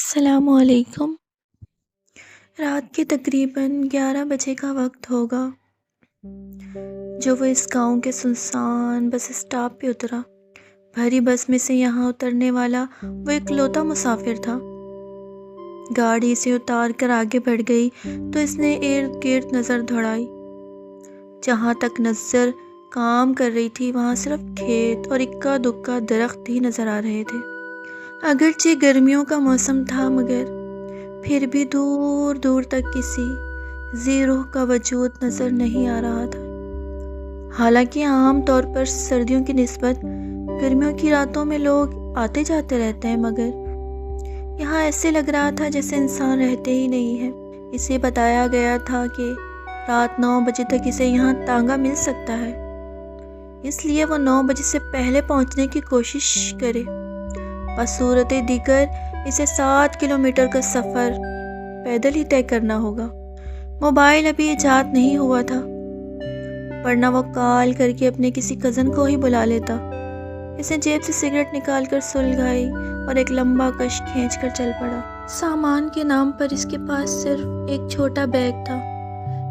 السلام علیکم۔ رات کے تقریباً 11 بجے کا وقت ہوگا جو وہ اس گاؤں کے سنسان بس اسٹاپ پہ اترا۔ بھری بس میں سے یہاں اترنے والا وہ اکلوتا مسافر تھا۔ گاڑی سے اتار کر آگے بڑھ گئی تو اس نے ارد گرد نظر دوڑائی۔ جہاں تک نظر کام کر رہی تھی وہاں صرف کھیت اور اکا دکا درخت ہی نظر آ رہے تھے۔ اگرچہ گرمیوں کا موسم تھا مگر پھر بھی دور دور تک کسی ذی روح کا وجود نظر نہیں آ رہا تھا۔ حالانکہ عام طور پر سردیوں کی نسبت گرمیوں کی راتوں میں لوگ آتے جاتے رہتے ہیں، مگر یہاں ایسے لگ رہا تھا جیسے انسان رہتے ہی نہیں ہے۔ اسے بتایا گیا تھا کہ رات 9 بجے تک اسے یہاں تانگا مل سکتا ہے، اس لیے وہ 9 بجے سے پہلے پہنچنے کی کوشش کرے۔ بصورت دیگر اسے 7 کلومیٹر کا سفر پیدل ہی طے کرنا ہوگا۔ موبائل ابھی ایجاد نہیں ہوا تھا، ورنہ وہ کال کر کے اپنے کسی کزن کو ہی بلا لیتا۔ اس نے جیب سے سگریٹ نکال کر سلگائی اور ایک لمبا کش کھینچ کر چل پڑا۔ سامان کے نام پر اس کے پاس صرف ایک چھوٹا بیگ تھا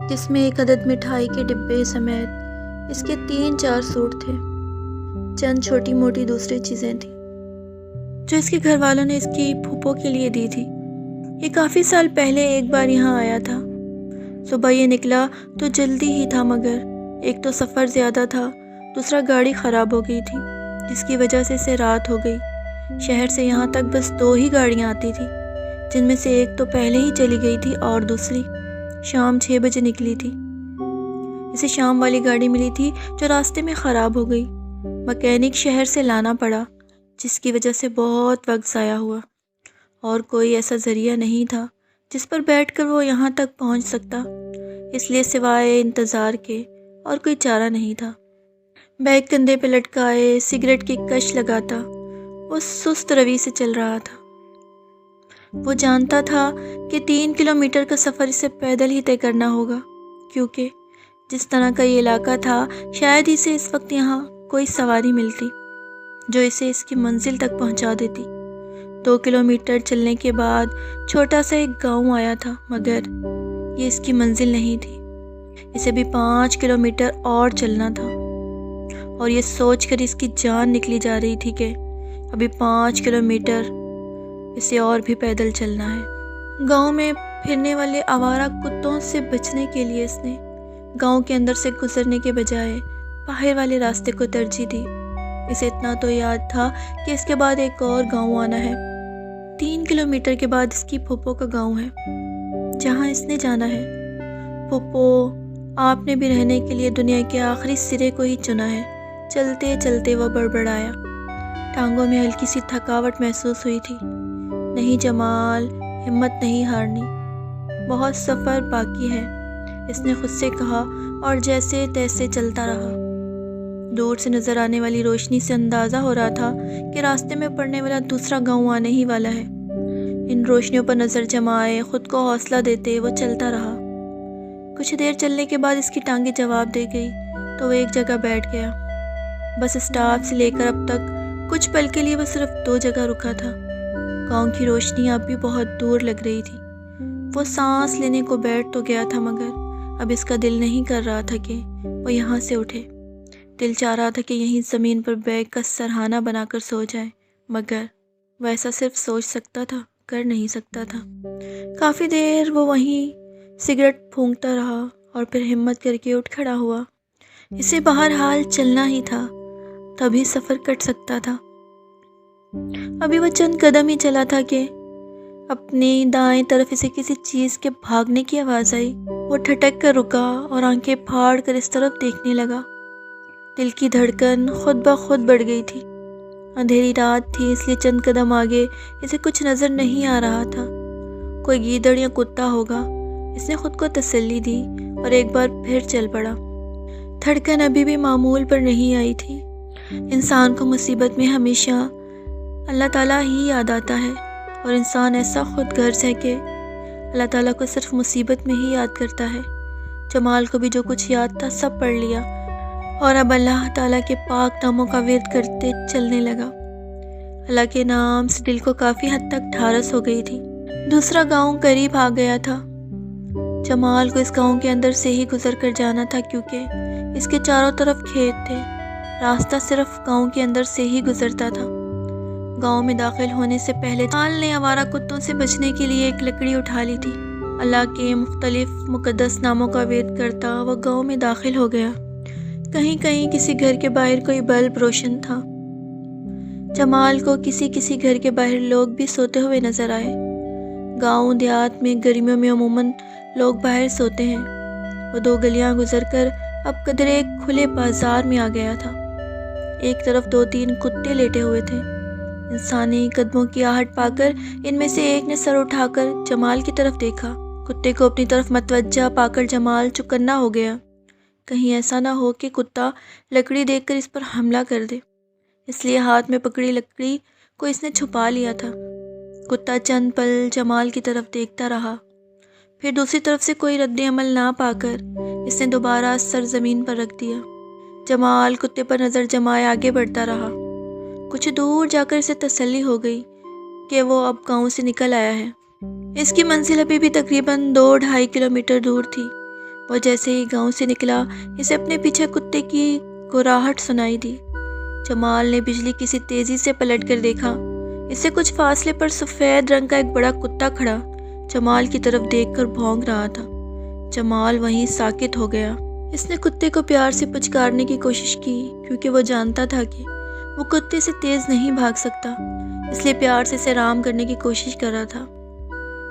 جس میں ایک عدد مٹھائی کے ڈبے سمیت اس کے 3-4 سوٹ تھے۔ چند چھوٹی موٹی دوسری چیزیں تھیں جو اس کے گھر والوں نے اس کی پھوپھو کے لیے دی تھی۔ یہ کافی سال پہلے ایک بار یہاں آیا تھا۔ صبح یہ نکلا تو جلدی ہی تھا، مگر ایک تو سفر زیادہ تھا، دوسرا گاڑی خراب ہو گئی تھی جس کی وجہ سے اسے رات ہو گئی۔ شہر سے یہاں تک بس 2 ہی گاڑیاں آتی تھی، جن میں سے ایک تو پہلے ہی چلی گئی تھی اور دوسری شام 6 بجے نکلی تھی۔ اسے شام والی گاڑی ملی تھی جو راستے میں خراب ہو گئی۔ مکینک شہر سے لانا پڑا جس کی وجہ سے بہت وقت ضائع ہوا، اور کوئی ایسا ذریعہ نہیں تھا جس پر بیٹھ کر وہ یہاں تک پہنچ سکتا، اس لیے سوائے انتظار کے اور کوئی چارہ نہیں تھا۔ بیگ کندھے پہ لٹکائے سگریٹ کی کش لگاتا وہ سست روی سے چل رہا تھا۔ وہ جانتا تھا کہ 3 کلومیٹر کا سفر اسے پیدل ہی طے کرنا ہوگا، کیونکہ جس طرح کا یہ علاقہ تھا شاید ہی سے اس وقت یہاں کوئی سواری ملتی جو اسے اس کی منزل تک پہنچا دیتی۔ 2 کلومیٹر چلنے کے بعد چھوٹا سا ایک گاؤں آیا تھا، مگر یہ اس کی منزل نہیں تھی۔ اسے بھی 5 کلومیٹر اور چلنا تھا، اور یہ سوچ کر اس کی جان نکلی جا رہی تھی کہ ابھی 5 کلومیٹر اسے اور بھی پیدل چلنا ہے۔ گاؤں میں پھرنے والے آوارہ کتوں سے بچنے کے لیے اس نے گاؤں کے اندر سے گزرنے کے بجائے باہر والے راستے کو ترجیح دی۔ اسے اتنا تو یاد تھا کہ اس کے بعد ایک اور گاؤں آنا ہے۔ 3 کلومیٹر کے بعد اس کی پھوپھو کا گاؤں ہے جہاں اس نے جانا ہے۔ پھوپھو، آپ نے بھی رہنے کے لیے دنیا کے آخری سرے کو ہی چنا ہے۔ چلتے چلتے وہ بڑبڑایا۔ ٹانگوں میں ہلکی سی تھکاوٹ محسوس ہوئی تھی۔ نہیں جمال، ہمت نہیں ہارنی، بہت سفر باقی ہے، اس نے خود سے کہا اور جیسے تیسے چلتا رہا۔ دور سے نظر آنے والی روشنی سے اندازہ ہو رہا تھا کہ راستے میں پڑنے والا دوسرا گاؤں آنے ہی والا ہے۔ ان روشنیوں پر نظر جمائے خود کو حوصلہ دیتے وہ چلتا رہا۔ کچھ دیر چلنے کے بعد اس کی ٹانگیں جواب دے گئی تو وہ ایک جگہ بیٹھ گیا۔ بس اسٹاپ سے لے کر اب تک کچھ پل کے لیے وہ صرف 2 جگہ رکا تھا۔ گاؤں کی روشنی اب بھی بہت دور لگ رہی تھی۔ وہ سانس لینے کو بیٹھ تو گیا تھا، مگر اب اس کا دل نہیں کر رہا تھا کہ وہ یہاں سے اٹھے۔ دل چاہ رہا تھا کہ یہیں زمین پر بیگ کا سرہانہ بنا کر سو جائے، مگر وہ ایسا صرف سوچ سکتا تھا، کر نہیں سکتا تھا۔ کافی دیر وہ وہیں سگریٹ پھونکتا رہا اور پھر ہمت کر کے اٹھ کھڑا ہوا۔ اسے بہرحال چلنا ہی تھا، تبھی سفر کٹ سکتا تھا۔ ابھی وہ چند قدم ہی چلا تھا کہ اپنی دائیں طرف اسے کسی چیز کے بھاگنے کی آواز آئی۔ وہ ٹھٹک کر رکا اور آنکھیں پھاڑ کر اس طرف دیکھنے لگا۔ دل کی دھڑکن خود بخود بڑھ گئی تھی۔ اندھیری رات تھی، اس لیے چند قدم آگے اسے کچھ نظر نہیں آ رہا تھا۔ کوئی گیدڑ یا کتا ہوگا، اس نے خود کو تسلی دی اور ایک بار پھر چل پڑا۔ دھڑکن ابھی بھی معمول پر نہیں آئی تھی۔ انسان کو مصیبت میں ہمیشہ اللہ تعالیٰ ہی یاد آتا ہے، اور انسان ایسا خود غرض ہے کہ اللہ تعالیٰ کو صرف مصیبت میں ہی یاد کرتا ہے۔ جمال کو بھی جو کچھ یاد تھا سب پڑھ لیا، اور اب اللہ تعالیٰ کے پاک ناموں کا ورد کرتے چلنے لگا۔ اللہ کے نام سے دل کو کافی حد تک ڈھارس ہو گئی تھی۔ دوسرا گاؤں قریب آ گیا تھا۔ جمال کو اس گاؤں کے اندر سے ہی گزر کر جانا تھا کیونکہ اس کے چاروں طرف کھیت تھے۔ راستہ صرف گاؤں کے اندر سے ہی گزرتا تھا۔ گاؤں میں داخل ہونے سے پہلے جمال نے آوارہ کتوں سے بچنے کے لیے ایک لکڑی اٹھا لی تھی۔ اللہ کے مختلف مقدس ناموں کا وید کرتا وہ گاؤں میں داخل ہو گیا۔ کہیں کہیں کسی گھر کے باہر کوئی بلب روشن تھا۔ جمال کو کسی گھر کے باہر لوگ بھی سوتے ہوئے نظر آئے۔ گاؤں دیہات میں گرمیوں میں عموماً لوگ باہر سوتے ہیں۔ وہ 2 گلیاں گزر کر اب قدرے ایک کھلے بازار میں آ گیا تھا۔ ایک طرف 2-3 کتے لیٹے ہوئے تھے۔ انسانی قدموں کی آہٹ پا کر ان میں سے ایک نے سر اٹھا کر جمال کی طرف دیکھا۔ کتے کو اپنی طرف متوجہ پا کر جمال چوکنا ہو گیا۔ کہیں ایسا نہ ہو کہ کتا لکڑی دیکھ کر اس پر حملہ کر دے، اس لیے ہاتھ میں پکڑی لکڑی کو اس نے چھپا لیا تھا۔ کتا چند پل جمال کی طرف دیکھتا رہا، پھر دوسری طرف سے کوئی رد عمل نہ پا کر اس نے دوبارہ سر زمین پر رکھ دیا۔ جمال کتے پر نظر جمائے آگے بڑھتا رہا۔ کچھ دور جا کر اسے تسلی ہو گئی کہ وہ اب گاؤں سے نکل آیا ہے۔ اس کی منزل ابھی بھی تقریباً 2-2.5 کلومیٹر دور تھی۔ وہ جیسے ہی گاؤں سے نکلا اسے اپنے پیچھے کتے کی گراہٹ سنائی دی۔ جمال نے بجلی کی سی تیزی سے پلٹ کر دیکھا۔ اس سے کچھ فاصلے پر سفید رنگ کا ایک بڑا کتا کھڑا جمال کی طرف دیکھ کر بھونک رہا تھا۔ جمال وہیں ساکت ہو گیا۔ اس نے کتے کو پیار سے پچکارنے کی کوشش کی کیونکہ وہ جانتا تھا کہ وہ کتے سے تیز نہیں بھاگ سکتا، اس لیے پیار سے اسے آرام کرنے کی کوشش کر رہا تھا۔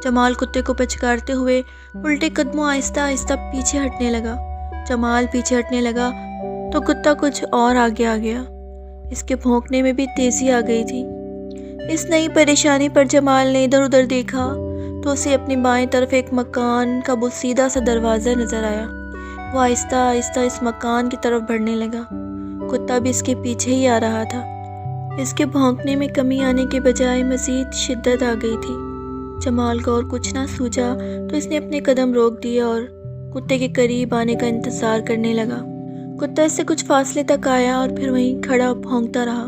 جمال کتے کو پچکارتے ہوئے الٹے قدموں آہستہ آہستہ پیچھے ہٹنے لگا۔ جمال پیچھے ہٹنے لگا تو کتا کچھ اور آگے آ گیا۔ اس کے بھونکنے میں بھی تیزی آ گئی تھی۔ اس نئی پریشانی پر جمال نے ادھر ادھر دیکھا تو اسے اپنی بائیں طرف ایک مکان کا بوسیدہ سا دروازہ نظر آیا۔ وہ آہستہ آہستہ اس مکان کی طرف بڑھنے لگا۔ کتا بھی اس کے پیچھے ہی آ رہا تھا۔ اس کے بھونکنے میں کمی آنے کے بجائے مزید شدت آ گئی تھی۔ جمال کو اور کچھ نہ سوجا تو اس نے اپنے قدم روک دیے اور کتے کے قریب آنے کا انتظار کرنے لگا۔ کتا اس سے کچھ فاصلے تک آیا اور پھر وہیں کھڑا بھونکتا رہا۔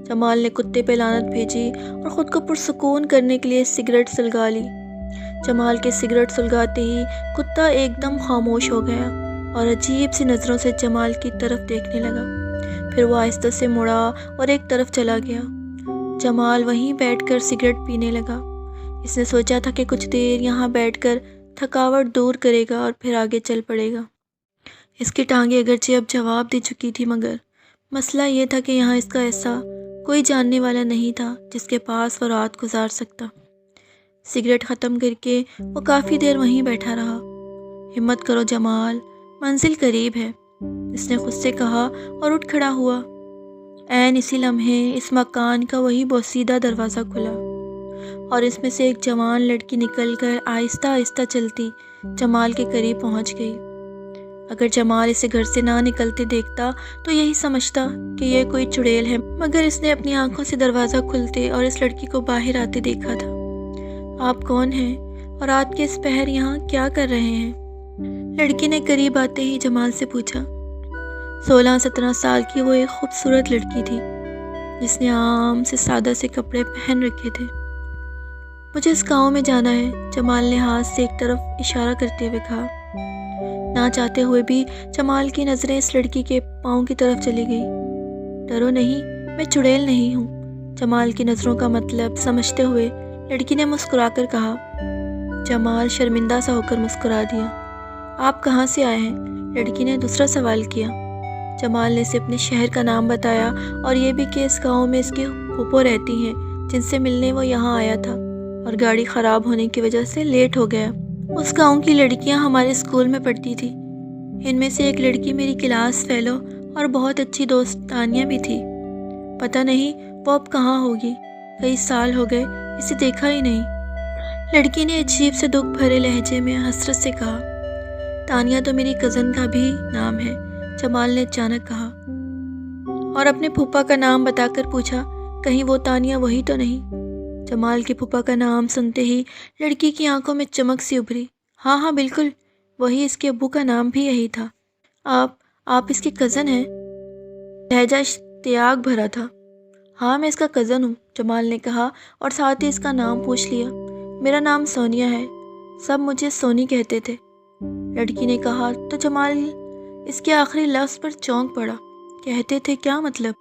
جمال نے کتے پہ لعنت بھیجی اور خود کو پرسکون کرنے کے لیے سگریٹ سلگا لی۔ جمال کے سگریٹ سلگاتے ہی کتا ایک دم خاموش ہو گیا اور عجیب سی نظروں سے جمال کی طرف دیکھنے لگا۔ پھر وہ آہستہ سے مڑا اور ایک طرف چلا گیا۔ جمال وہیں بیٹھ کر سگریٹ پینے لگا۔ اس نے سوچا تھا کہ کچھ دیر یہاں بیٹھ کر تھکاوٹ دور کرے گا اور پھر آگے چل پڑے گا۔ اس کی ٹانگیں اگرچہ اب جواب دے چکی تھی مگر مسئلہ یہ تھا کہ یہاں اس کا ایسا کوئی جاننے والا نہیں تھا جس کے پاس وہ رات گزار سکتا۔ سگریٹ ختم کر کے وہ کافی دیر وہیں بیٹھا رہا۔ ہمت کرو جمال، منزل قریب ہے، اس نے خود سے کہا اور اٹھ کھڑا ہوا۔ عین اسی لمحے اس مکان کا وہی بوسیدہ دروازہ کھلا اور اس میں سے ایک جوان لڑکی نکل کر آہستہ آہستہ چلتی جمال کے قریب پہنچ گئی۔ اگر جمال اسے گھر سے نہ نکلتے دیکھتا تو یہی سمجھتا کہ یہ کوئی چڑیل ہے، مگر اس نے اپنی آنکھوں سے دروازہ کھلتے اور اس لڑکی کو باہر آتے دیکھا تھا۔ آپ کون ہیں اور رات کے اس پہر یہاں کیا کر رہے ہیں؟ لڑکی نے قریب آتے ہی جمال سے پوچھا۔ 16-17 سال کی وہ ایک خوبصورت لڑکی تھی جس نے عام سے سادہ سے کپڑے پہن رکھے تھے۔ مجھے اس گاؤں میں جانا ہے، جمال نے ہاتھ سے ایک طرف اشارہ کرتے ہوئے کہا۔ نہ چاہتے ہوئے بھی جمال کی نظریں اس لڑکی کے پاؤں کی طرف چلی گئی۔ ڈرو نہیں، میں چڑیل نہیں ہوں، جمال کی نظروں کا مطلب سمجھتے ہوئے لڑکی نے مسکرا کر کہا۔ جمال شرمندہ سا ہو کر مسکرا دیا۔ آپ کہاں سے آئے ہیں؟ لڑکی نے دوسرا سوال کیا۔ جمال نے اسے اپنے شہر کا نام بتایا اور یہ بھی کہ اس گاؤں میں اس کی پھوپھو رہتی ہیں جن سے ملنے وہ یہاں آیا تھا اور گاڑی خراب ہونے کی وجہ سے لیٹ ہو گیا۔ اس گاؤں کی لڑکیاں ہمارے اسکول میں پڑھتی تھی، ان میں سے ایک لڑکی میری کلاس فیلو اور بہت اچھی دوست تانیہ بھی تھی۔ پتہ نہیں وہ اب کہاں ہوگی، کئی سال ہو گئے اسے دیکھا ہی نہیں، لڑکی نے عجیب سے دکھ بھرے لہجے میں حسرت سے کہا۔ تانیہ تو میری کزن کا بھی نام ہے، جمال نے اچانک کہا اور اپنے پھوپھا کا نام بتا کر پوچھا، کہیں وہ تانیہ وہی تو نہیں؟ جمال کے پھوپھا کا نام سنتے ہی لڑکی کی آنکھوں میں چمک سی ابھری۔ ہاں ہاں بالکل وہی، اس کے ابو کا نام بھی یہی تھا۔ آپ اس کی کزن ہیں؟ لہجہ اشتیاق بھرا تھا۔ ہاں میں اس کا کزن ہوں، جمال نے کہا اور ساتھ ہی اس کا نام پوچھ لیا۔ میرا نام سونیا ہے، سب مجھے سونی کہتے تھے، لڑکی نے کہا۔ تو جمال اس کے آخری لفظ پر چونک پڑا۔ کہتے تھے کیا مطلب؟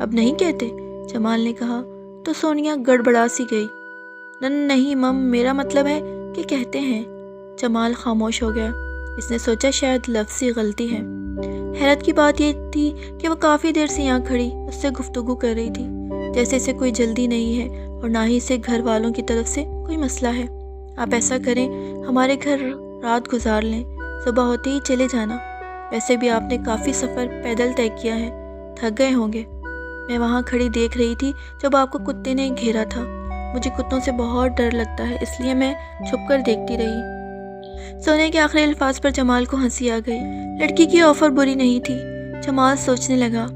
اب نہیں کہتے؟ جمال نے کہا۔ تو سونیا گڑبڑا سی گئی۔ نہیں مم، میرا مطلب ہے کہ کہتے ہیں۔ جمال خاموش ہو گیا۔ اس نے سوچا شاید لفظی غلطی ہے۔ حیرت کی بات یہ تھی کہ وہ کافی دیر سے یہاں کھڑی اس سے گفتگو کر رہی تھی، جیسے اسے کوئی جلدی نہیں ہے اور نہ ہی اسے گھر والوں کی طرف سے کوئی مسئلہ ہے۔ آپ ایسا کریں، ہمارے گھر رات گزار لیں، صبح ہوتے ہی چلے جانا۔ ویسے بھی آپ نے کافی سفر پیدل طے کیا ہے، تھک گئے ہوں گے۔ میں وہاں کھڑی دیکھ رہی تھی جب آپ کو کتے نے گھیرا تھا۔ مجھے کتوں سے بہت ڈر لگتا ہے، اس لیے میں چھپ کر دیکھتی رہی۔ سونے کے آخری الفاظ پر جمال کو ہنسی آ گئی۔ لڑکی کی آفر بری نہیں تھی۔ جمال سوچنے لگا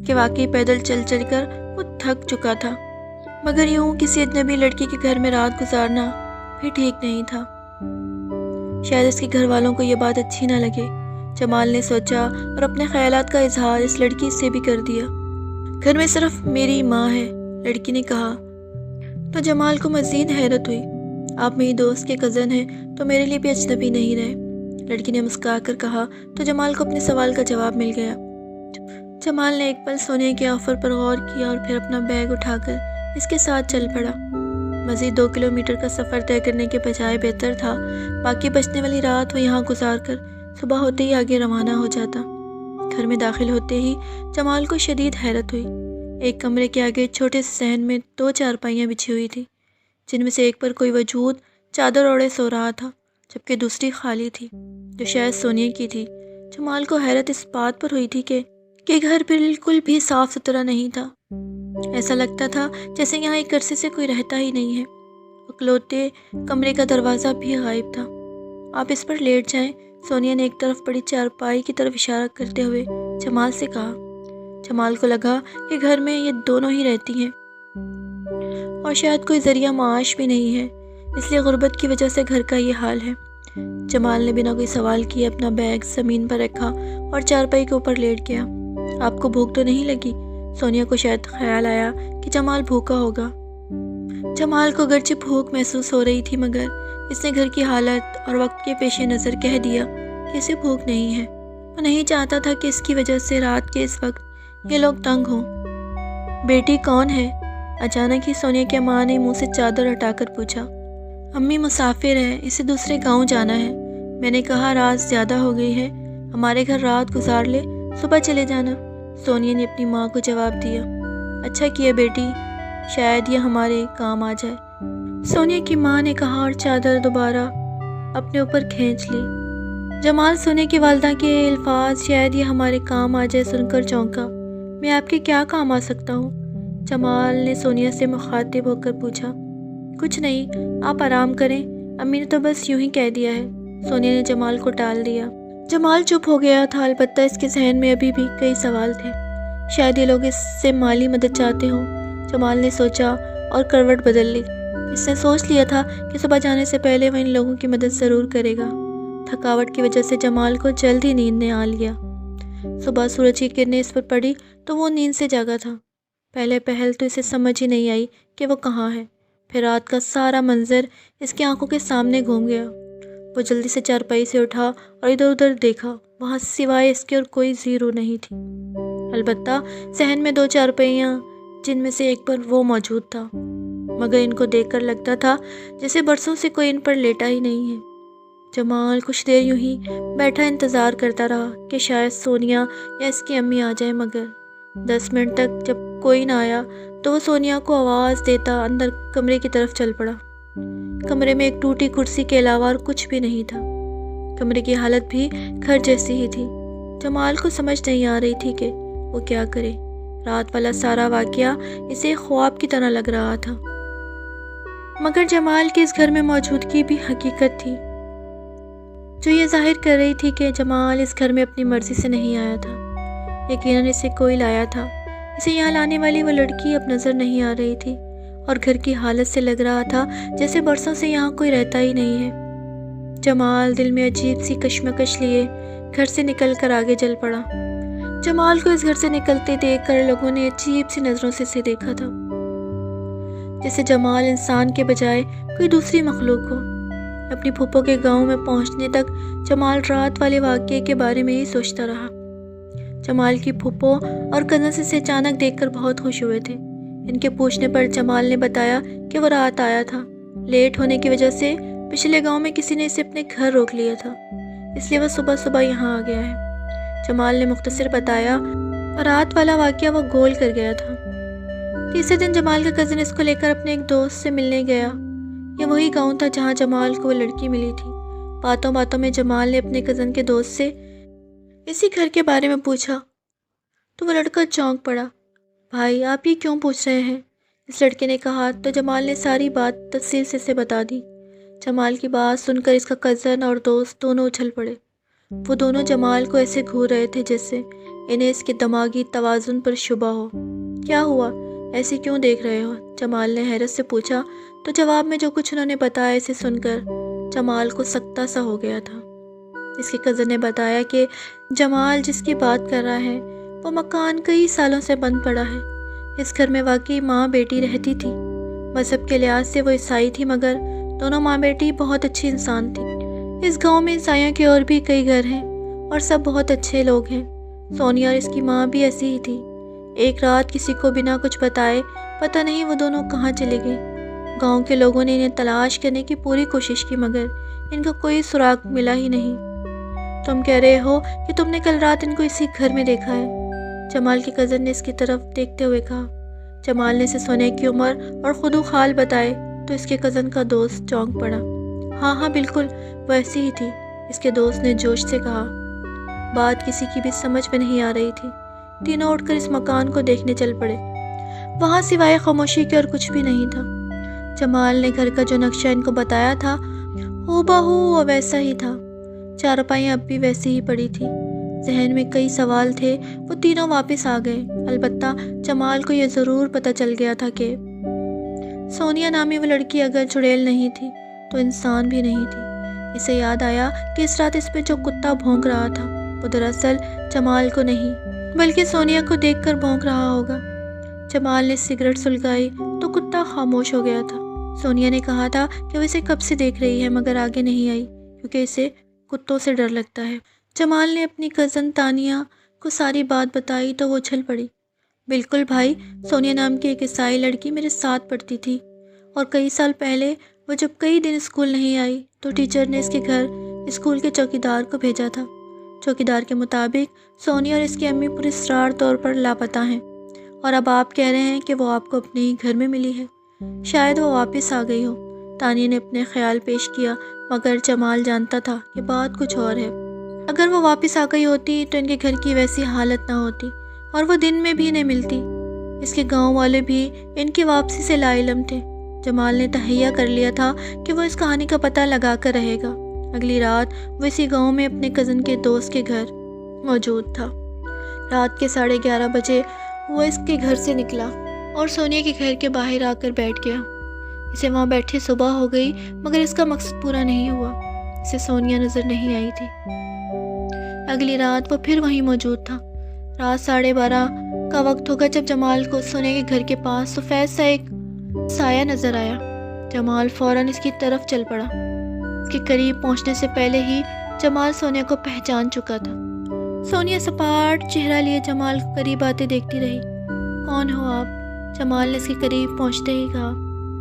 کہ واقعی پیدل چل چل کر وہ تھک چکا تھا، مگر یوں کسی اجنبی لڑکی کے گھر میں رات گزارنا بھی ٹھیک نہیں تھا۔ شاید اس کے گھر والوں کو یہ بات اچھی نہ لگے، جمال نے سوچا، اور اپنے خیالات کا اظہار اس لڑکی سے بھی کر دیا۔ گھر میں صرف میری ماں ہے، لڑکی نے کہا۔ تو جمال کو مزید حیرت ہوئی۔ آپ میری دوست کے کزن ہیں تو میرے لیے بھی اجنبی نہیں رہے، لڑکی نے مسکرا کر کہا۔ تو جمال کو اپنے سوال کا جواب مل گیا۔ جمال نے ایک پل سونیا کے آفر پر غور کیا اور پھر اپنا بیگ اٹھا کر اس کے ساتھ چل پڑا۔ مزید 2 کلومیٹر کا سفر طے کرنے کے بجائے بہتر تھا باقی بچنے والی رات وہ یہاں گزار کر صبح ہوتے ہی آگے روانہ ہو جاتا۔ گھر میں داخل ہوتے ہی جمال کو شدید حیرت ہوئی۔ ایک کمرے کے آگے چھوٹے سے صحن میں 2 چارپائیاں بچھی ہوئی تھی، جن میں سے ایک پر کوئی وجود چادر اوڑھے سو رہا تھا، جبکہ دوسری خالی تھی، جو شاید سونیا کی تھی۔ جمال کو حیرت اس بات پر ہوئی تھی کہ گھر بالکل بھی صاف ستھرا نہیں تھا۔ ایسا لگتا تھا جیسے یہاں ایک عرصے سے کوئی رہتا ہی نہیں ہے۔ اکلوتے کمرے کا دروازہ بھی غائب تھا۔ آپ اس پر لیٹ جائیں، سونیا نے ایک طرف پڑی چارپائی کی طرف اشارہ کرتے ہوئے جمال سے کہا۔ جمال کو لگا کہ گھر میں یہ دونوں ہی رہتی ہیں اور شاید کوئی ذریعہ معاش بھی نہیں ہے، اس لیے غربت کی وجہ سے گھر کا یہ حال ہے۔ جمال نے بنا کوئی سوال کیے اپنا بیگ زمین پر رکھا اور چارپائی کے اوپر لیٹ گیا۔ آپ کو بھوک تو نہیں لگی؟ سونیا کو شاید خیال آیا کہ جمال بھوکا ہوگا۔ جمال کو اگرچہ بھوک محسوس ہو رہی تھی، مگر اس نے گھر کی حالت اور وقت کے پیش نظر کہہ دیا کہ اسے بھوک نہیں ہے۔ وہ نہیں چاہتا تھا کہ اس کی وجہ سے رات کے اس وقت یہ لوگ تنگ ہوں۔ بیٹی کون ہے؟ اچانک ہی سونیا کی ماں نے منہ سے چادر ہٹا کر پوچھا۔ امی مسافر ہے، اسے دوسرے گاؤں جانا ہے۔ میں نے کہا رات زیادہ ہو گئی ہے، ہمارے گھر رات گزار لے، صبح چلے جانا۔ سونیا نے اپنی ماں کو جواب دیا۔ اچھا کیا بیٹی، شاید یہ ہمارے کام آ جائے، سونیا کی ماں نے کہا اور چادر دوبارہ اپنے اوپر کھینچ لی۔ جمال سونیا کی والدہ کے الفاظ شاید یہ ہمارے کام آ جائے سن کر چونکا۔ میں آپ کے کیا کام آ سکتا ہوں؟ جمال نے سونیا سے مخاطب ہو کر پوچھا۔ کچھ نہیں، آپ آرام کریں، امی نے تو بس یوں ہی کہہ دیا ہے، سونیا نے جمال کو ٹال دیا۔ جمال چپ ہو گیا تھا، البتہ اس کے ذہن میں ابھی بھی کئی سوال تھے۔ شاید یہ لوگ اس سے مالی مدد چاہتے ہوں، جمال نے سوچا اور کروٹ بدل لی۔ اس نے سوچ لیا تھا کہ صبح جانے سے پہلے وہ ان لوگوں کی مدد ضرور کرے گا۔ تھکاوٹ کی وجہ سے جمال کو جلد ہی نیند نے آ لیا۔ صبح سورج کی کرنیں اس پر پڑی تو وہ نیند سے جاگا تھا۔ پہلے پہل تو اسے سمجھ ہی نہیں آئی کہ وہ کہاں ہے، پھر رات کا سارا منظر اس کی آنکھوں کے سامنے گھوم گیا۔ وہ جلدی سے چارپائی سے اٹھا اور ادھر ادھر دیکھا، وہاں سوائے اس کے اور کوئی زیرو نہیں تھی، البتہ صحن میں 2 چارپائیاں، جن میں سے ایک پر وہ موجود تھا، مگر ان کو دیکھ کر لگتا تھا جیسے برسوں سے کوئی ان پر لیٹا ہی نہیں ہے۔ جمال کچھ دیر یوں ہی بیٹھا انتظار کرتا رہا کہ شاید سونیا یا اس کی امی آ جائے، مگر 10 منٹ تک جب کوئی نہ آیا تو وہ سونیا کو آواز دیتا اندر کمرے کی طرف چل پڑا۔ کمرے میں ایک ٹوٹی کرسی کے علاوہ اور کچھ بھی نہیں تھا۔ کمرے کی حالت بھی گھر جیسی ہی تھی۔ جمال کو سمجھ نہیں آ رہی تھی کہ وہ کیا کرے۔ رات والا سارا واقعہ اسے خواب کی طرح لگ رہا تھا، مگر جمال کی اس گھر میں موجودگی بھی حقیقت تھی، جو یہ ظاہر کر رہی تھی کہ جمال اس گھر میں اپنی مرضی سے نہیں آیا تھا۔ یقیناً اسے کوئی لایا تھا۔ اسے یہاں لانے والی وہ لڑکی اب نظر نہیں آ رہی تھی، اور گھر کی حالت سے لگ رہا تھا جیسے برسوں سے یہاں کوئی رہتا ہی نہیں ہے۔ جمال دل میں عجیب سی کشمکش لیے گھر سے نکل کر آگے چل پڑا۔ جمال کو اس گھر سے نکلتے دیکھ کر لوگوں نے عجیب سی نظروں سے اسے دیکھا تھا، جیسے جمال انسان کے بجائے کوئی دوسری مخلوق ہو۔ اپنی پھوپھو کے گاؤں میں پہنچنے تک جمال رات والے واقعے کے بارے میں ہی سوچتا رہا۔ جمال کی پھوپھو اور کزنز اسے اچانک دیکھ کر بہت خوش ہوئے تھے۔ ان کے پوچھنے پر جمال نے بتایا کہ وہ رات آیا تھا، لیٹ ہونے کی وجہ سے پچھلے گاؤں میں کسی نے اسے اپنے گھر روک لیا تھا، اس لیے وہ صبح صبح یہاں آ گیا ہے۔ جمال نے مختصر بتایا، اور رات والا واقعہ وہ گول کر گیا تھا۔ تیسرے دن جمال کا کزن اس کو لے کر اپنے ایک دوست سے ملنے گیا۔ یہ وہی گاؤں تھا جہاں جمال کو وہ لڑکی ملی تھی۔ باتوں باتوں میں جمال نے اپنے کزن کے دوست سے اسی گھر کے بارے میں پوچھا تو وہ لڑکا چونک پڑا۔ بھائی آپ یہ کیوں پوچھ رہے ہیں؟ اس لڑکے نے کہا تو جمال نے ساری بات تفصیل سے اسے بتا دی۔ جمال کی بات سن کر اس کا کزن اور دوست دونوں اچھل پڑے۔ وہ دونوں جمال کو ایسے گھور رہے تھے جیسے انہیں اس کے دماغی توازن پر شبہ ہو۔ کیا ہوا؟ ایسے کیوں دیکھ رہے ہو؟ جمال نے حیرت سے پوچھا تو جواب میں جو کچھ انہوں نے بتایا اسے سن کر جمال کو سکتہ سا ہو گیا تھا۔ اس کے کزن نے بتایا کہ جمال جس کی بات کر رہا ہے وہ مکان کئی سالوں سے بند پڑا ہے۔ اس گھر میں واقعی ماں بیٹی رہتی تھی۔ مذہب کے لحاظ سے وہ عیسائی تھی، مگر دونوں ماں بیٹی بہت اچھی انسان تھی۔ اس گاؤں میں عیسائیوں کے اور بھی کئی گھر ہیں اور سب بہت اچھے لوگ ہیں۔ سونیا اور اس کی ماں بھی ایسی ہی تھی۔ ایک رات کسی کو بنا کچھ بتائے پتہ نہیں وہ دونوں کہاں چلے گئے۔ گاؤں کے لوگوں نے انہیں تلاش کرنے کی پوری کوشش کی مگر ان کا کوئی سراغ ملا ہی نہیں۔ تم کہہ رہے ہو کہ تم نے کل رات ان کو اسی گھر میں دیکھا ہے؟ جمال کے کزن نے اس کی طرف دیکھتے ہوئے کہا۔ جمال نے اسے سونیا کی عمر اور خود و خال بتائے تو اس کے کزن کا دوست چونک پڑا۔ ہاں ہاں بالکل وہ ایسی ہی تھی، اس کے دوست نے جوش سے کہا۔ بات کسی کی بھی سمجھ میں نہیں آ رہی تھی۔ تینوں اٹھ کر اس مکان کو دیکھنے چل پڑے۔ وہاں سوائے خاموشی کے اور کچھ بھی نہیں تھا۔ جمال نے گھر کا جو نقشہ ان کو بتایا تھا ہو بہو ویسا ہی تھا۔ چارپائیاں اب بھی ویسی ہی پڑی تھی۔ ذہن میں کئی سوال تھے، وہ تینوں واپس آ گئے۔ البتہ جمال کو یہ ضرور پتہ چل گیا تھا کہ سونیا نامی وہ لڑکی اگر چڑیل نہیں تھی تو انسان بھی نہیں تھی۔ اسے یاد آیا کہ اس رات اس پہ جو کتا بھونک رہا تھا وہ دراصل جمال کو نہیں بلکہ سونیا کو دیکھ کر بھونک رہا ہوگا۔ جمال نے سگریٹ سلگائی تو کتا خاموش ہو گیا تھا۔ سونیا نے کہا تھا کہ وہ اسے کب سے دیکھ رہی ہے مگر آگے نہیں آئی کیونکہ اسے کتوں سے ڈر لگتا ہے۔ جمال نے اپنی کزن تانیہ کو ساری بات بتائی تو وہ اچھل پڑی۔ بالکل بھائی، سونیا نام کی ایک عیسائی لڑکی میرے ساتھ پڑھتی تھی اور کئی سال پہلے وہ جب کئی دن اسکول نہیں آئی تو ٹیچر نے اس کے گھر اسکول کے چوکیدار کو بھیجا تھا۔ چوکیدار کے مطابق سونیا اور اس کی امی پراسرار طور پر لاپتہ ہیں اور اب آپ کہہ رہے ہیں کہ وہ آپ کو اپنے ہی گھر میں ملی ہے۔ شاید وہ واپس آ گئی ہو۔ تانیہ نے اپنے خیال پیش کیا مگر جمال جانتا تھا کہ بات کچھ اور ہے۔ اگر وہ واپس آ گئی ہوتی تو ان کے گھر کی ویسی حالت نہ ہوتی اور وہ دن میں بھی نہیں ملتی۔ اس کے گاؤں والے بھی ان کی واپسی سے لا علم تھے۔ جمال نے تہیہ کر لیا تھا کہ وہ اس کہانی کا پتہ لگا کر رہے گا۔ اگلی رات وہ اسی گاؤں میں اپنے کزن کے دوست کے گھر موجود تھا۔ رات کے 11:30 بجے وہ اس کے گھر سے نکلا اور سونیا کے گھر کے باہر آ کر بیٹھ گیا۔ اسے وہاں بیٹھے صبح ہو گئی مگر اس کا مقصد پورا نہیں ہوا۔ اسے سونیا نظر نہیں آئی تھی۔ اگلی رات وہ پھر وہیں موجود تھا۔ رات 12:30 کا وقت ہوگا جب جمال کو سونیا کے گھر کے پاس سفید سا ایک سایہ نظر آیا۔ جمال فوراً اس کی طرف چل پڑا۔ اس کے قریب پہنچنے سے پہلے ہی جمال سونیا کو پہچان چکا تھا۔ سونیا سپاٹ چہرہ لیے جمال کو قریب آتے دیکھتی رہی۔ کون ہو آپ؟ جمال نے اس کے قریب پہنچتے ہی کہا۔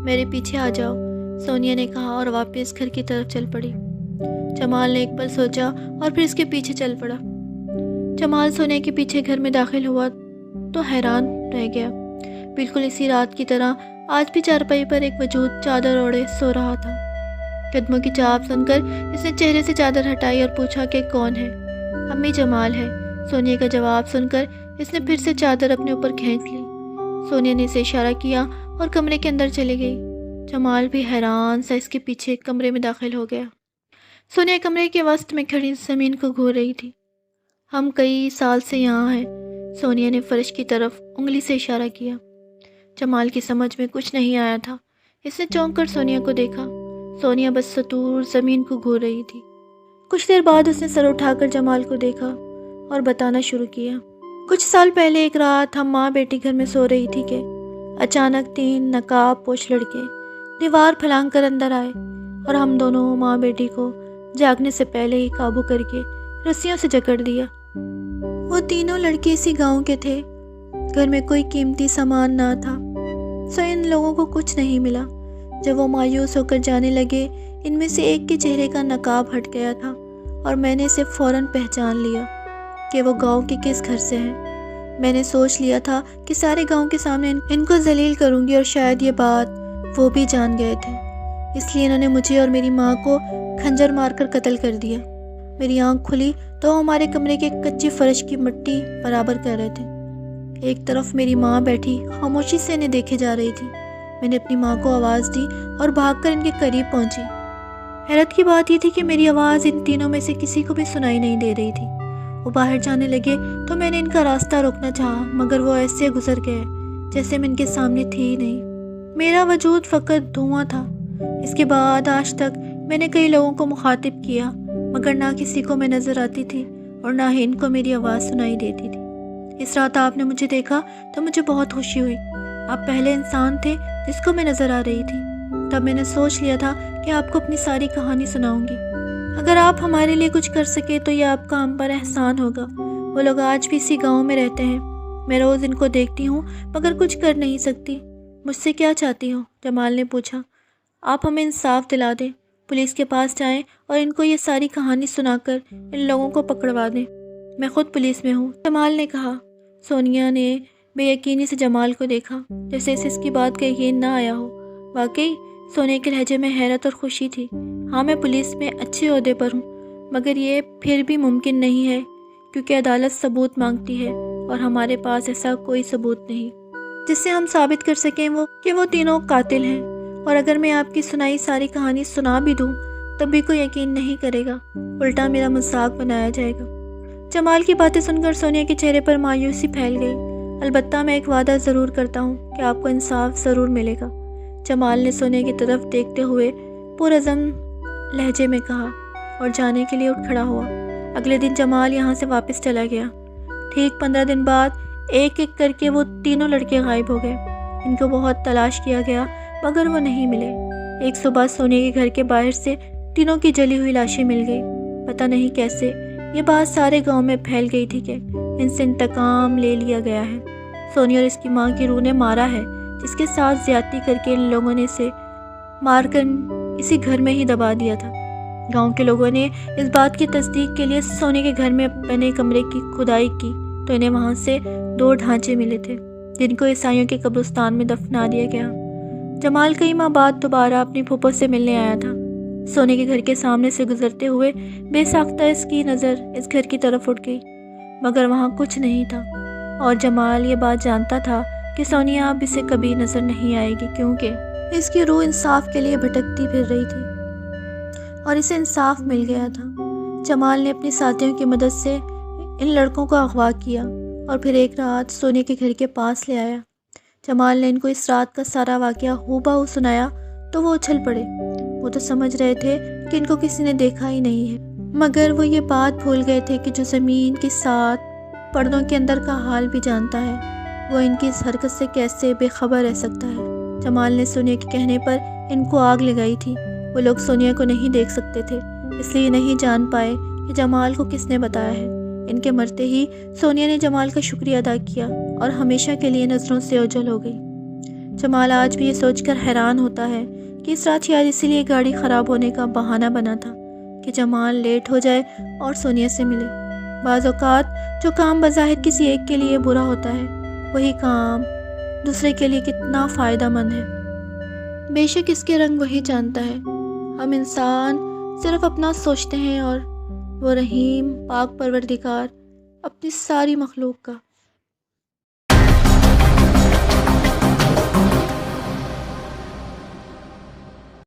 میرے پیچھے آ جاؤ، سونیا نے کہا اور واپس گھر کی طرف چل پڑی۔ جمال نے ایک پل سوچا اور پھر اس کے پیچھے چل پڑا۔ جمال سونیا کے پیچھے گھر میں داخل ہوا تو حیران رہ گیا۔ بالکل اسی رات کی طرح آج بھی چارپائی پر ایک وجود چادر اوڑھے سو رہا تھا۔ قدموں کی چاپ سن کر اس نے چہرے سے چادر ہٹائی اور پوچھا کہ کون ہے؟ امی جمال ہے۔ سونیا کا جواب سن کر اس نے پھر سے چادر اپنے اوپر کھینچ لی۔ سونیا نے اسے اشارہ کیا اور کمرے کے اندر چلی گئی۔ جمال بھی حیران سا اس کے پیچھے کمرے میں داخل ہو گیا۔ سونیا کمرے کے وسط میں کھڑی زمین کو گھور رہی تھی۔ ہم کئی سال سے یہاں ہیں، سونیا نے فرش کی طرف انگلی سے اشارہ کیا۔ جمال کی سمجھ میں کچھ نہیں آیا تھا۔ اس نے چونک کر سونیا کو دیکھا۔ سونیا بس سطور زمین کو گھور رہی تھی۔ کچھ دیر بعد اس نے سر اٹھا کر جمال کو دیکھا اور بتانا شروع کیا۔ کچھ سال پہلے ایک رات ہم ماں بیٹی گھر میں سو رہی تھی کہ اچانک 3 نقاب پوش لڑکے دیوار پھلانگ کر اندر آئے اور ہم دونوں ماں بیٹی کو جاگنے سے پہلے ہی قابو کر کے رسیوں سے جکڑ دیا۔ وہ تینوں لڑکے اسی گاؤں کے تھے۔ گھر میں کوئی قیمتی سامان نہ تھا، سو ان لوگوں کو کچھ نہیں ملا۔ جب وہ مایوس ہو کر جانے لگے، ان میں سے ایک کے چہرے کا نقاب ہٹ گیا تھا اور میں نے اسے فوراً پہچان لیا کہ وہ گاؤں کے کس گھر سے ہیں۔ میں نے سوچ لیا تھا کہ سارے گاؤں کے سامنے ان کو ذلیل کروں گی، اور شاید یہ بات وہ بھی جان گئے تھے، اس لیے انہوں نے مجھے اور میری ماں کو کھنجر مار کر قتل کر دیا۔ میری آنکھ کھلی تو وہ ہمارے کمرے کے کچے فرش کی مٹی برابر کر رہے تھے۔ ایک طرف میری ماں بیٹھی خاموشی سے انہیں دیکھے جا رہی تھی۔ میں نے اپنی ماں کو آواز دی اور بھاگ کر ان کے قریب پہنچی۔ حیرت کی بات یہ تھی کہ میری آواز ان تینوں میں سے کسی کو بھی سنائی نہیں دے رہی تھی۔ وہ باہر جانے لگے تو میں نے ان کا راستہ روکنا چاہا، مگر وہ ایسے گزر گئے جیسے میں ان کے سامنے تھی ہی نہیں۔ میرا وجود فقط دھواں تھا۔ اس کے بعد آج تک میں نے کئی لوگوں کو مخاطب کیا، مگر نہ کسی کو میں نظر آتی تھی اور نہ ہی ان کو میری آواز سنائی دیتی تھی۔ اس رات آپ نے مجھے دیکھا تو مجھے بہت خوشی ہوئی۔ آپ پہلے انسان تھے جس کو میں نظر آ رہی تھی۔ تب میں نے سوچ لیا تھا کہ آپ کو اپنی ساری کہانی سناؤں گی۔ اگر آپ ہمارے لیے کچھ کر سکے تو یہ آپ کا ہم پر احسان ہوگا۔ وہ لوگ آج بھی اسی گاؤں میں رہتے ہیں۔ میں روز ان کو دیکھتی ہوں مگر کچھ کر نہیں سکتی۔ مجھ سے کیا چاہتی ہو؟ جمال نے پوچھا۔ آپ ہمیں انصاف دلا دیں، پولیس کے پاس جائیں اور ان کو یہ ساری کہانی سنا کر ان لوگوں کو پکڑوا دیں۔ میں خود پولیس میں ہوں، جمال نے کہا۔ سونیا نے بے یقینی سے جمال کو دیکھا، جیسے اسے اس کی بات کا یقین نہ آیا ہو۔ واقعی؟ سونیا کے لہجے میں حیرت اور خوشی تھی۔ ہاں، میں پولیس میں اچھے عہدے پر ہوں، مگر یہ پھر بھی ممکن نہیں ہے کیونکہ عدالت ثبوت مانگتی ہے اور ہمارے پاس ایسا کوئی ثبوت نہیں جس سے ہم ثابت کر سکیں کہ وہ تینوں قاتل ہیں۔ اور اگر میں آپ کی سنائی ساری کہانی سنا بھی دوں تب بھی کوئی یقین نہیں کرے گا، الٹا میرا مذاق بنایا جائے گا۔ جمال کی باتیں سن کر سونیا کے چہرے پر مایوسی پھیل گئی۔ البتہ میں ایک وعدہ ضرور کرتا ہوں کہ آپ کو انصاف ضرور ملے گا، جمال نے سونیا کی طرف دیکھتے ہوئے پرعزم لہجے میں کہا اور جانے کے لیے اٹھ کھڑا ہوا۔ اگلے دن جمال یہاں سے واپس چلا گیا۔ ٹھیک 15 دن بعد ایک ایک کر کے وہ تینوں لڑکے غائب ہو گئے۔ ان کو بہت تلاش کیا گیا مگر وہ نہیں ملے۔ ایک صبح سونیا کے گھر کے باہر سے تینوں کی جلی ہوئی لاشیں مل گئی۔ پتہ نہیں کیسے یہ بات سارے گاؤں میں پھیل گئی تھی کہ ان سے انتقام لے لیا گیا ہے۔ سونیا اور اس کی ماں کی روح نے مارا ہے، جس کے ساتھ زیادتی کر کے ان لوگوں نے اسے مار کر اسی گھر میں ہی دبا دیا تھا۔ گاؤں کے لوگوں نے اس بات کی تصدیق کے لیے سونیا کے گھر میں بنے کمرے کی کھدائی کی تو انہیں وہاں سے 2 ڈھانچے ملے تھے جن کو عیسائیوں کے قبرستان میں دفنا دیا گیا۔ جمال کئی ماہ بعد دوبارہ اپنی پھوپھو سے ملنے آیا تھا۔ سونیا کے گھر کے سامنے سے گزرتے ہوئے بے ساختہ اس کی نظر اس گھر کی طرف اٹھ گئی، مگر وہاں کچھ نہیں تھا، اور جمال یہ بات جانتا تھا کہ سونیا اب اسے کبھی نظر نہیں آئے گی کیونکہ اس کی روح انصاف کے لیے بھٹکتی پھر رہی تھی اور اسے انصاف مل گیا تھا۔ جمال نے اپنی ساتھیوں کی مدد سے ان لڑکوں کو اغوا کیا اور پھر ایک رات سونیا کے گھر کے پاس لے آیا۔ جمال نے ان کو اس رات کا سارا واقعہ ہو بہو سنایا تو وہ اچھل پڑے۔ وہ تو سمجھ رہے تھے کہ ان کو کسی نے دیکھا ہی نہیں ہے، مگر وہ یہ بات بھول گئے تھے کہ جو زمین کے ساتھ پردوں کے اندر کا حال بھی جانتا ہے، وہ ان کی اس حرکت سے کیسے بے خبر رہ سکتا ہے۔ جمال نے سونیا کے کہنے پر ان کو آگ لگائی تھی۔ وہ لوگ سونیا کو نہیں دیکھ سکتے تھے، اس لیے نہیں جان پائے کہ جمال کو کس نے بتایا ہے۔ ان کے مرتے ہی سونیا نے جمال کا شکریہ ادا کیا اور ہمیشہ کے لیے نظروں سے اوجھل ہو گئی۔ جمال آج بھی یہ سوچ کر حیران ہوتا ہے کہ اس رات شاید اسی لیے گاڑی خراب ہونے کا بہانہ بنا تھا کہ جمال لیٹ ہو جائے اور سونیا سے ملے۔ بعض اوقات جو کام بظاہر کسی ایک کے لیے برا ہوتا ہے، وہی کام دوسرے کے لیے کتنا فائدہ مند ہے، بے شک اس کے رنگ وہی جانتا ہے۔ ہم انسان صرف اپنا سوچتے ہیں اور وہ رحیم پاک پروردگار اپنی ساری مخلوق کا